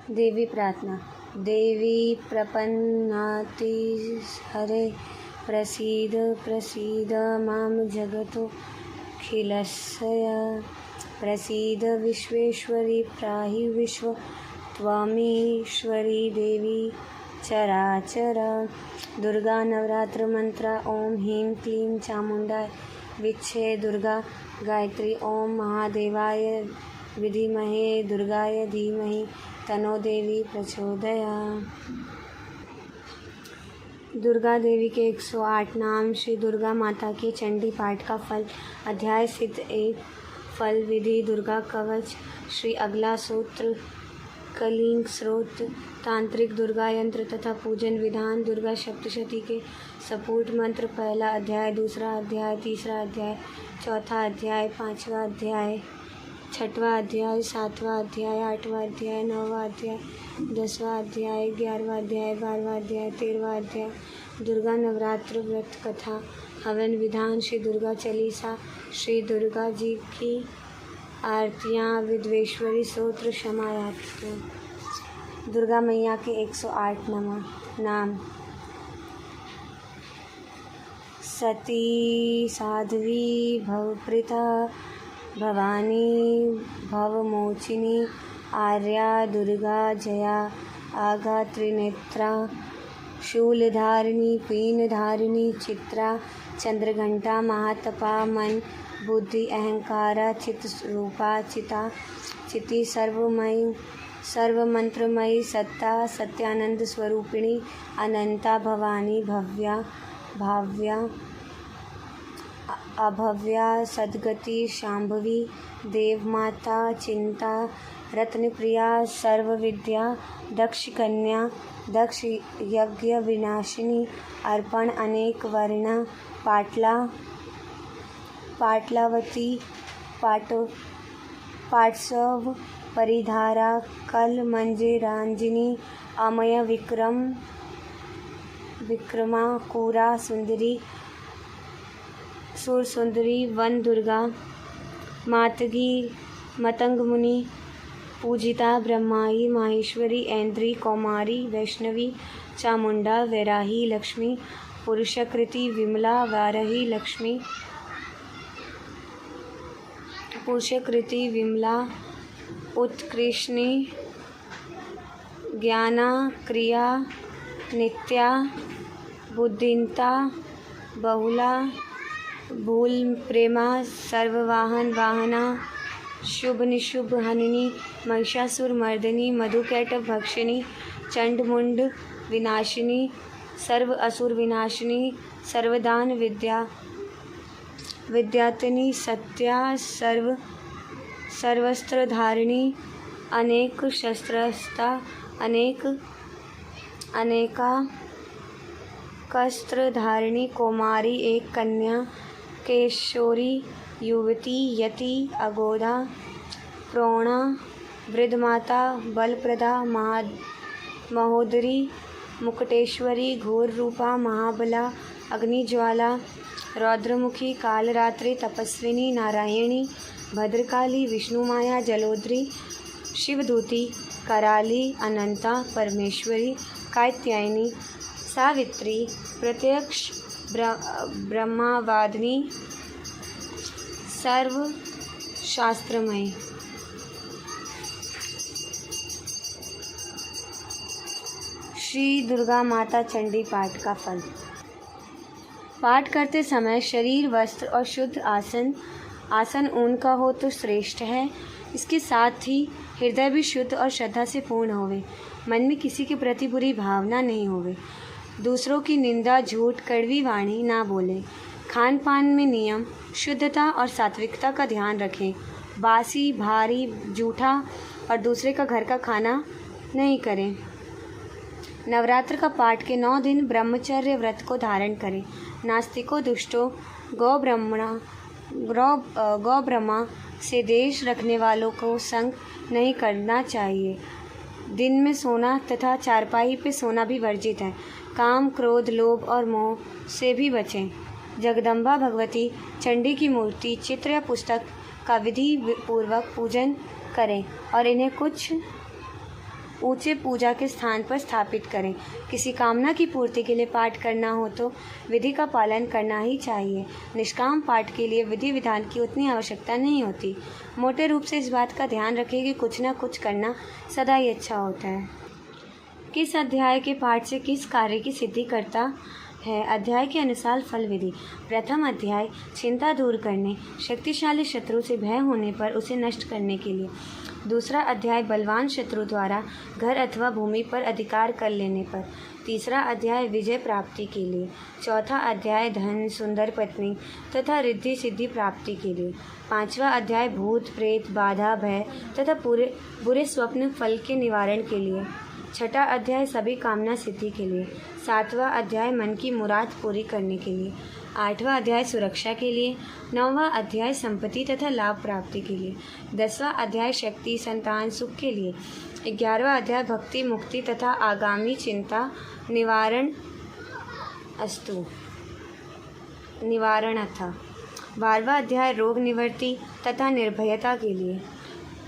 देवी प्रार्थना। देवी प्रपन्नाति हरे प्रसीद प्रसीद मां जगतो खिलस्य प्रसीद विश्वेश्वरी प्राहि विश्व त्वमीश्वरी देवी चराचर। दुर्गा नवरात्र मंत्र। ओम ह्रीं क्लीं चामुंडाय विच्चे दुर्गा गायत्री। ओम महादेवाय विधिमहे दुर्गाय धीमहि तनो देवी प्रचोदयात्। दुर्गा देवी के 108 नाम। श्री दुर्गा माता के चंडी पाठ का फल। अध्याय सिद्ध 1। फल विधि। दुर्गा कवच। श्री अगला सूत्र कलिंग स्रोत। तांत्रिक दुर्गा यंत्र तथा पूजन विधान। दुर्गा सप्तशती के सपूर्ण मंत्र। पहला अध्याय, दूसरा अध्याय, तीसरा अध्याय, चौथा अध्याय, पांचवा अध्याय, छठवां अध्याय, सातवां अध्याय, आठवां अध्याय, नौवां अध्याय, 10वां अध्याय, 11वां अध्याय, 12वां अध्याय, 13वां अध्याय। दुर्गा नवरात्र व्रत कथा। हवन विधान। श्री दुर्गा चालीसा। श्री दुर्गा जी की आरतियाँ। विद्वेश्वरी स्तोत्र। क्षमायाचितु। दुर्गा मैया के 108 नाम। सती साध्वी भवप्रीता भवानी भवमोचिनी आर्या दुर्गा जया आगा त्रिनेत्रा शूलधारिणी पीनधारिणी चित्रा चंद्रघंटा महातपा मन बुद्धि अहंकारा चित रूपा चिता चिति सर्वमयी सर्वमंत्रमयी सत्ता सत्यानंद स्वरूपिणी अनंता भवानी भव्या भाव्या अभव्या सद्गति शांभवी देवमाता चिंता रत्नप्रिया सर्वविद्या दक्ष कन्या दक्ष यज्ञ विनाशिनी अर्पण अनेक वर्ण पाटला पाटलावती पाटसव परिधारा कल मंजिरांजिनी अमय विक्रमा कूरा सुंदरी सुर सुंदरी वन दुर्गा मातगी मतंग मुनि पूजिता ब्रह्माई माहेश्वरी ऐन्द्री कौमारी वैष्णवी चामुंडा वैराही लक्ष्मी पुरुषकृति विमला वाराही लक्ष्मी पुरुषकृति विमला उत्कृष्णी ज्ञाना क्रिया नित्या बुद्धिंता बहुला भूल प्रेमा सर्ववाहन वाहना शुभ निशुभ हनिनी महिषासुर मर्दिनी मधुकैटभ भक्षिणी चंडमुंड विनाशिनी सर्व असुर विनाशिनी सर्वदान विद्यातिनी सत्या सर्वस्त्र धारिणी अनेक शस्त्रस्ता अनेका कस्त्र धारिणी कौमारी एक कन्या केशोरी युवती यति अगोधा प्रौढ़ा वृद्धमाता बलप्रदा महोदरी मुकुटेश्वरी घोर रूपा महाबला अग्निज्वाला रौद्रमुखी कालरात्रि तपस्विनी नारायणी भद्रकाली विष्णुमाया जलोद्री शिवदूती कराली अनंता परमेश्वरी कात्यायनी सावित्री प्रत्यक्ष ब्रह्मावादिनी सर्व शास्त्रमय। श्री दुर्गा माता चंडी पाठ का फल। पाठ करते समय शरीर वस्त्र और शुद्ध आसन ऊन का हो तो श्रेष्ठ है। इसके साथ ही हृदय भी शुद्ध और श्रद्धा से पूर्ण होवे। मन में किसी के प्रति बुरी भावना नहीं होवे। दूसरों की निंदा झूठ कड़वी वाणी ना बोले। खान पान में नियम शुद्धता और सात्विकता का ध्यान रखें। बासी भारी जूठा और दूसरे का घर का खाना नहीं करें। नवरात्र का पाठ के 9 दिन ब्रह्मचर्य व्रत को धारण करें। नास्तिकों दुष्टों गौ ब्रह्मा से देश रखने वालों को संग नहीं करना चाहिए। दिन में सोना तथा चारपाई पे सोना भी वर्जित है। काम क्रोध लोभ और मोह से भी बचें। जगदम्बा भगवती चंडी की मूर्ति चित्र या पुस्तक का विधि पूर्वक पूजन करें और इन्हें कुछ ऊंचे पूजा के स्थान पर स्थापित करें। किसी कामना की पूर्ति के लिए पाठ करना हो तो विधि का पालन करना ही चाहिए। निष्काम पाठ के लिए विधि विधान की उतनी आवश्यकता नहीं होती। मोटे रूप से इस बात का ध्यान रखें कि कुछ न कुछ करना सदा ही अच्छा होता है। किस अध्याय के पाठ से किस कार्य की सिद्धि करता है। अध्याय के अनुसार फल विधि। प्रथम अध्याय चिंता दूर करने, शक्तिशाली शत्रु से भय होने पर उसे नष्ट करने के लिए। दूसरा अध्याय बलवान शत्रु द्वारा घर अथवा भूमि पर अधिकार कर लेने पर। तीसरा अध्याय विजय प्राप्ति के लिए। चौथा अध्याय धन, सुंदर पत्नी तथा रिद्धि सिद्धि प्राप्ति के लिए। पांचवा अध्याय भूत प्रेत, बाधा, भय तथा बुरे स्वप्न फल के निवारण के लिए। छठा अध्याय सभी कामना सिद्धि के लिए। सातवां अध्याय मन की मुराद पूरी करने के लिए। आठवां अध्याय सुरक्षा के लिए। नौवां अध्याय संपत्ति तथा लाभ प्राप्ति के लिए। 10वां अध्याय शक्ति, संतान, सुख के लिए। 11वां अध्याय भक्ति, मुक्ति तथा आगामी चिंता निवारण था। 12वां अध्याय रोग निवृत्ति तथा निर्भयता के लिए।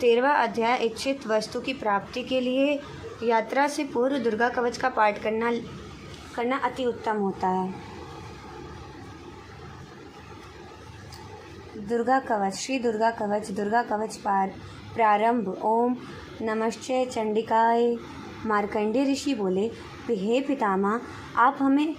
13वां अध्याय इच्छित वस्तु की प्राप्ति के लिए। यात्रा से पूर्व दुर्गा कवच का पाठ करना अति उत्तम होता है। दुर्गा कवच। श्री दुर्गा कवच प्रारंभ। ओम नमश्चै चंडिकाय। मार्कंडेय ऋषि बोले, हे पितामह, आप हमें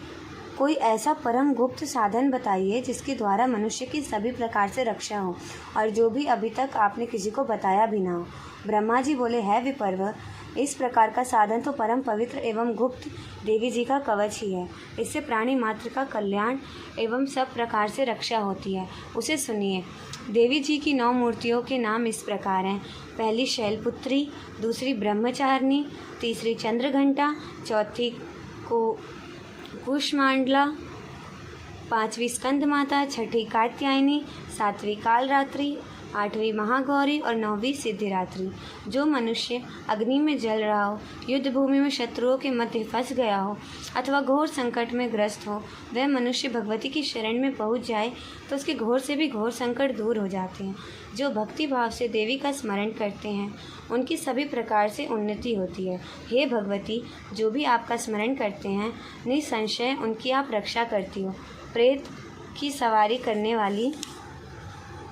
कोई ऐसा परम गुप्त साधन बताइए जिसके द्वारा मनुष्य की सभी प्रकार से रक्षा हो और जो भी अभी तक आपने किसी को बताया भी ना हो। ब्रह्मा जी बोले, है विपर्व, इस प्रकार का साधन तो परम पवित्र एवं गुप्त देवी जी का कवच ही है। इससे प्राणी मात्र का कल्याण एवं सब प्रकार से रक्षा होती है। उसे सुनिए। देवी जी की 9 मूर्तियों के नाम इस प्रकार हैं। पहली शैलपुत्री, दूसरी ब्रह्मचारिणी, तीसरी चंद्रघंटा, चौथी कुष्मांडला, 5वीं स्कंद माता, 6ठी कात्यायनी, 7वीं कालरात्रि, 8वीं महागौरी और 9वीं सिद्धिरात्रि। जो मनुष्य अग्नि में जल रहा हो, युद्ध भूमि में शत्रुओं के मध्य फंस गया हो अथवा घोर संकट में ग्रस्त हो, वह मनुष्य भगवती की शरण में पहुंच जाए तो उसके घोर से भी घोर संकट दूर हो जाते हैं। जो भक्ति भाव से देवी का स्मरण करते हैं उनकी सभी प्रकार से उन्नति होती है। हे भगवती, जो भी आपका स्मरण करते हैं निसंशय उनकी आप रक्षा करती हो। प्रेत की सवारी करने वाली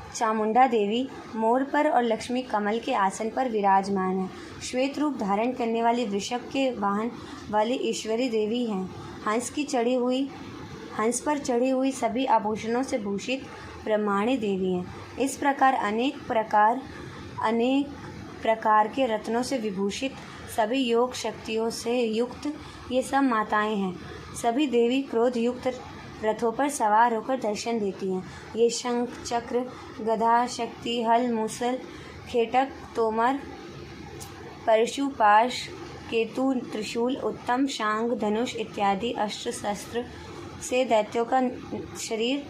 चामुंडा देवी मोर पर और लक्ष्मी कमल के आसन पर विराजमान है। श्वेत रूप धारण करने वाली वृषभ के वाहन वाली ईश्वरी देवी हैं। हंस पर चढ़ी हुई सभी आभूषणों से भूषित ब्रह्माणी देवी हैं। इस प्रकार अनेक प्रकार के रत्नों से विभूषित सभी योग शक्तियों से युक्त ये सब माताएं हैं। सभी देवी क्रोध युक्त रथों पर सवार होकर दर्शन देती हैं। ये शंख, चक्र, गदा, शक्ति, हल, मूसल, खेटक, तोमर, परशु, पाश, केतु, त्रिशूल, उत्तम, शांग, धनुष इत्यादि अस्त्र शस्त्र से दैत्यों का शरीर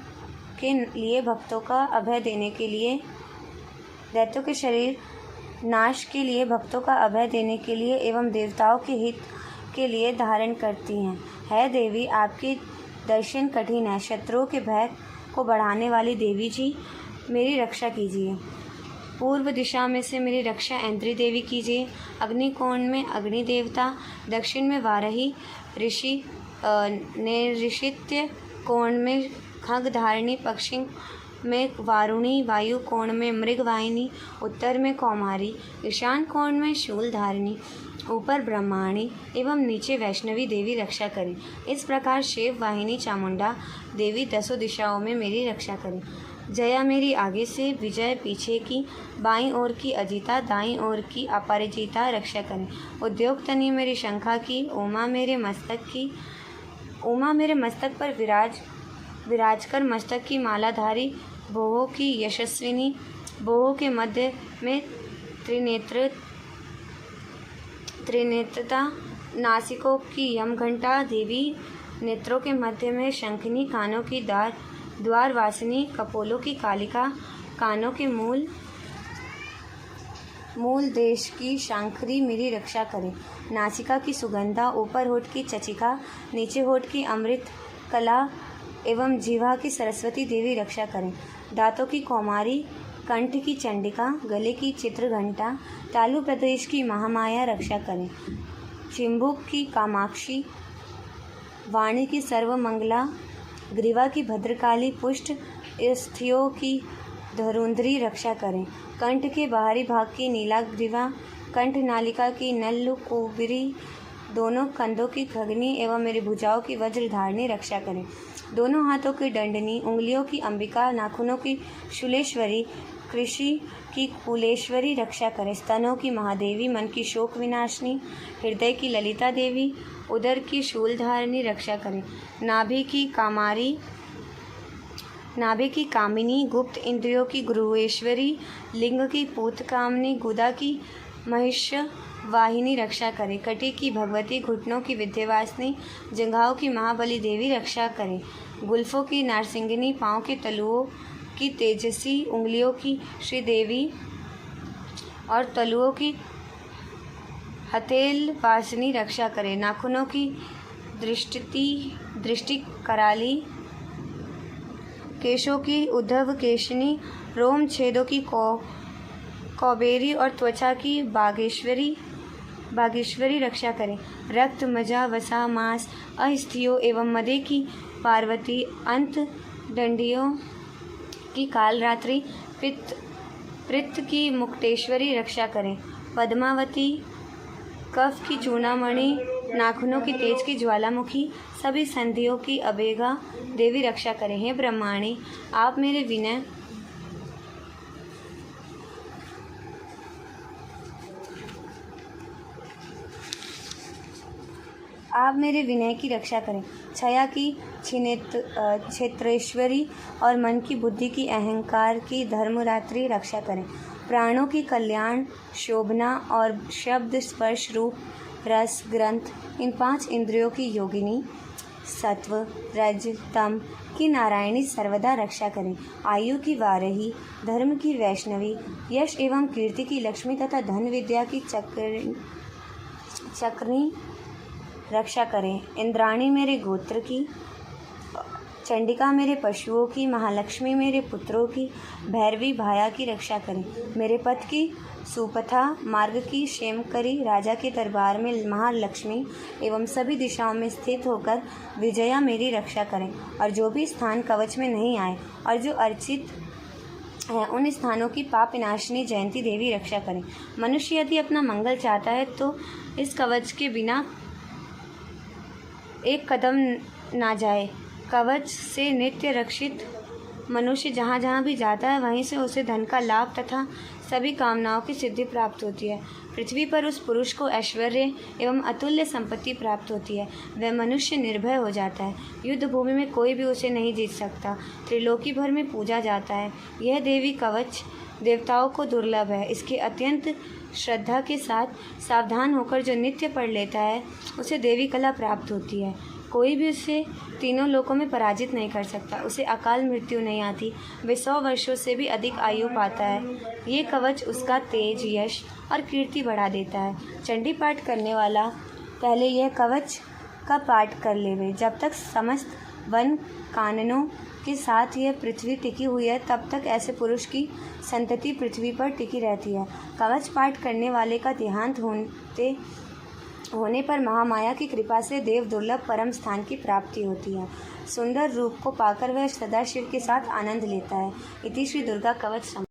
के लिए भक्तों का अभय देने के लिए, दैत्यों के शरीर नाश के लिए, भक्तों का अभय देने के लिए एवं देवताओं के हित के लिए धारण करती हैं। है देवी, आपके दर्शन कठिन है। शत्रुओं के भय को बढ़ाने वाली देवी जी, मेरी रक्षा कीजिए। पूर्व दिशा में से मेरी रक्षा ऐन्द्री देवी कीजिए। अग्निकोण में अग्नि देवता, दक्षिण में वाराही ऋषि, नैऋत्य कोण में खगधारिणी, पश्चिम में वारुणी, वायु कोण में मृगवाहिनी, उत्तर में कौमारी, ईशान कोण में शूलधारिणी, ऊपर ब्रह्माणी एवं नीचे वैष्णवी देवी रक्षा करें। इस प्रकार शिव वाहिनी चामुंडा देवी 10 दिशाओं में मेरी रक्षा करें। जया मेरी आगे से, विजय पीछे की, बाईं ओर की अजिता, दाईं ओर की अपराजिता रक्षा करें। उद्योगतनी मेरी शंखा की, उमा मेरे मस्तक पर विराज कर मस्तक की मालाधारी, बोहो की यशस्विनी, बोहो के मध्य में त्रिनेत्रता, नासिकों की यमघंटा देवी, नेत्रों के मध्य में शंखनी, कानों की द्वारवासिनी, कपोलों की कालिका, कानों के मूल देश की शांखरी मेरी रक्षा करें। नासिका की सुगंधा, ऊपर होठ की चचिका, नीचे होठ की अमृत कला एवं जीवा की सरस्वती देवी रक्षा करें। दांतों की कौमारी, कंठ की चंडिका, गले की चित्रघंटा, तालु प्रदेश की महामाया रक्षा करें। चिंबुक की कामाक्षी, वाणी की सर्वमंगला, ग्रीवा की भद्रकाली, पुष्ट स्थियों की धरुंधरी रक्षा करें। कंठ के बाहरी भाग की नीलाग्रीवा, कंठ नालिका की नल्लकुबरी, दोनों कंधों की खगनी एवं मेरी भुजाओं की वज्रधारिणी रक्षा करें। दोनों हाथों की दंडनी, उंगलियों की अंबिका, नाखूनों की शूलेश्वरी, कृषि की कुलेश्वरी रक्षा करें। स्तनों की महादेवी, मन की शोक विनाशिनी, हृदय की ललिता देवी, उदर की शूलधारिणी रक्षा करें। नाभि की कामिनी, गुप्त इंद्रियों की गुरुएश्वरी, लिंग की पूतकामिनी, गुदा की महिष वाहिनी रक्षा करें। कटी की भगवती, घुटनों की विद्यावासिनी, जंघाओं की महाबली देवी रक्षा करें। गुल्फों की नारसिंगिनी, पाँव के तलुओं की तेजसी, उंगलियों की श्रीदेवी और तलुओं की हथेल वासिनी रक्षा करें। नाखूनों की दृष्टि कराली, केशों की उद्धव केशनी, रोम छेदों की कौबेरी और त्वचा की बागेश्वरी रक्षा करें। रक्त, मज्जा, वसा, मांस, अस्थियों एवं मदे की पार्वती, अंत दंडियों की कालरात्रि, पित्त की मुक्तेश्वरी रक्षा करें। पद्मावती, कफ की चूड़ामणि, नाखूनों की तेज की ज्वालामुखी, सभी संधियों की अबेगा देवी रक्षा करें। हे ब्रह्माणी, आप मेरे विनय की रक्षा करें। छया की क्षेत्रेश्वरी और मन की बुद्धि की अहंकार की धर्मरात्रि रक्षा करें। प्राणों की कल्याण, शोभना और शब्द, स्पर्श, रूप, रस, ग्रंथ, इन 5 इंद्रियों की योगिनी, सत्व, रज, तम की नारायणी सर्वदा रक्षा करें। आयु की वारही, धर्म की वैष्णवी, यश एवं कीर्ति की लक्ष्मी तथा धन विद्या की चक्री रक्षा करें। इंद्राणी मेरे गोत्र की, चंडिका मेरे पशुओं की, महालक्ष्मी मेरे पुत्रों की, भैरवी भाया की रक्षा करें। मेरे पथ की सुपथा, मार्ग की क्षेमकरी, राजा के दरबार में महालक्ष्मी एवं सभी दिशाओं में स्थित होकर विजया मेरी रक्षा करें। और जो भी स्थान कवच में नहीं आए और जो अर्चित है, उन स्थानों की पाप विनाशिनी जयंती देवी रक्षा करें। मनुष्य यदि अपना मंगल चाहता है तो इस कवच के बिना एक कदम ना जाए। कवच से नित्य रक्षित मनुष्य जहाँ जहाँ भी जाता है, वहीं से उसे धन का लाभ तथा सभी कामनाओं की सिद्धि प्राप्त होती है। पृथ्वी पर उस पुरुष को ऐश्वर्य एवं अतुल्य संपत्ति प्राप्त होती है। वह मनुष्य निर्भय हो जाता है। युद्ध भूमि में कोई भी उसे नहीं जीत सकता। त्रिलोकी भर में पूजा जाता है। यह देवी कवच देवताओं को दुर्लभ है। इसके अत्यंत श्रद्धा के साथ सावधान होकर जो नित्य पढ़ लेता है, उसे देवी कला प्राप्त होती है। कोई भी उसे तीनों लोकों में पराजित नहीं कर सकता। उसे अकाल मृत्यु नहीं आती। वे 100 वर्षों से भी अधिक आयु पाता है। ये कवच उसका तेज, यश और कीर्ति बढ़ा देता है। चंडी पाठ करने वाला पहले यह कवच का पाठ कर लेवे। जब तक समस्त वन काननों के साथ यह पृथ्वी टिकी हुई है, तब तक ऐसे पुरुष की संतति पृथ्वी पर टिकी रहती है। कवच पाठ करने वाले का देहांत होने पर महामाया की कृपा से देव दुर्लभ परम स्थान की प्राप्ति होती है। सुंदर रूप को पाकर वह सदा शिव के साथ आनंद लेता है। इति श्री दुर्गा कवच